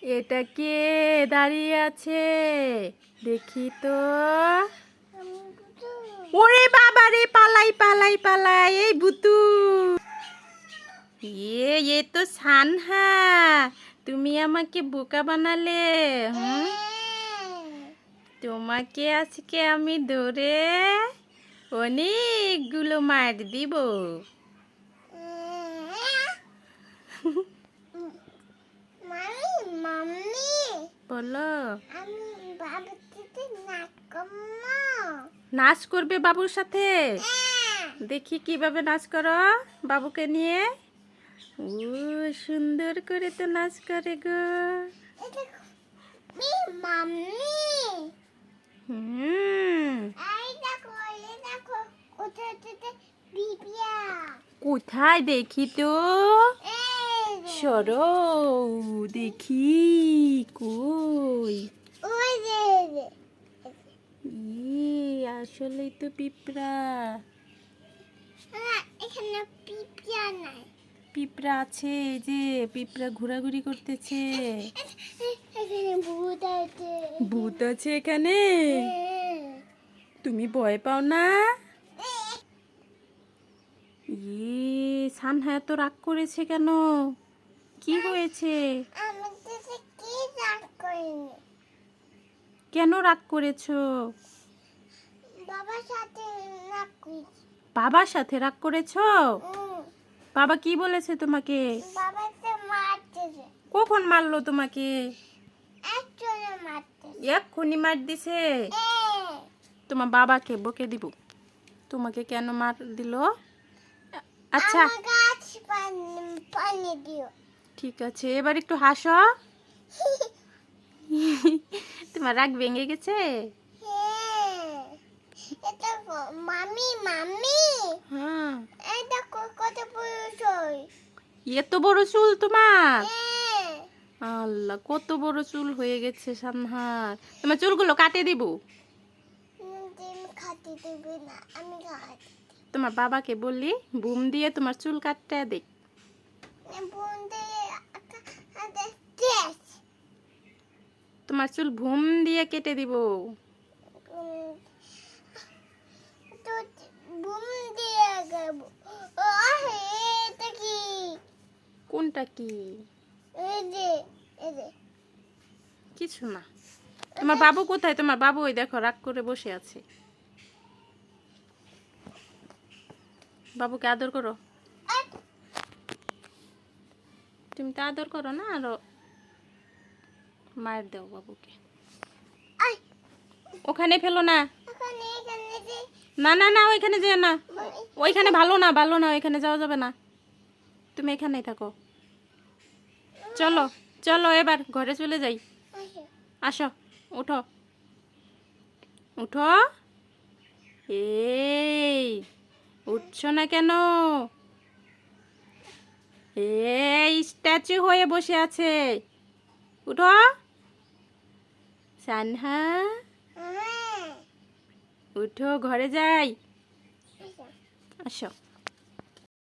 এটা কে দাঁড়িয়ে আছে দেখি তো। ওরে বাবা রে, পালাই পালাই পালাই, এই ভুতু। এ তো সানহা, তুমি আমাকে বোকা বানালে। তোমাকে আজকে আমি ধরে অনেকগুলো মার দিব। বলো, নাচ করবে বাবুর সাথে? দেখি কিভাবে নাচ করো বাবুকে নিয়ে। ও সুন্দর করে তো নাচ করে গো। কোথায় দেখি তো, সরো দেখি কই। আসলেই তো পিঁপড়া। এখানে পিঁপড়া নাই। পিঁপড়া আছে, যে পিঁপড়া ঘোরাঘুরি করতেছে। এখানে ভূত আছে। ভূত আছে এখানে? তুমি ভয় পাও না? সানহা এত রাগ করেছে কেন? কি হয়েছে? কেন রাগ করেছো? বাবার সাথে রাগ করেছি। বাবার সাথে রাগ করেছো? বাবা কি বলেছে তোমাকে? বাবা তো মারতেছে। কখন মারলো তোমাকে? একজনে মারতেছে। এক্ষুনি মার দিছে? তোমার বাবাকে বকে দিব। তোমাকে কেন মার দিল? আচ্ছা আমার গাছ পানি দিও। ঠিক আছে, এবার একটু হাসো। তোমার রাগ ভেঙে গেছে? মামি মামি, হ্যাঁ, এই দেখো কত বড় চুল। এত বড় চুল তোমার? আল্লাহ, কত বড় চুল হয়ে গেছে সানহার। তোমার চুলগুলো কাটে দিব। তুমি খাতে দেবে না, আমি খাতে। তোমার বাবাকে বললি বুম দিয়ে তোমার চুল কাটতে দে। তোমার চুল ভুম দিয়ে কেটে দিব। কোনটা কি? কিছু না। তোমার বাবু কোথায়? তোমার বাবু ওই দেখো রাগ করে বসে আছে। বাবুকে আদর করো। তুমি তো আদর করো না, আরো মার দাও বাবুকে। ওখানে ফেলো না। না না না, ওইখানে যেও না। ওইখানে ভালো না, ভালো না, ওইখানে যাওয়া যাবে না। তুমি এখানেই থাকো। চলো চলো, এবার ঘরে চলে যাই। আসো, উঠো উঠো। এই উঠছো না কেন? এই স্ট্যাচু হয়ে বসে আছে। উঠো সানহা, উঠো, ঘরে যাই। আসো।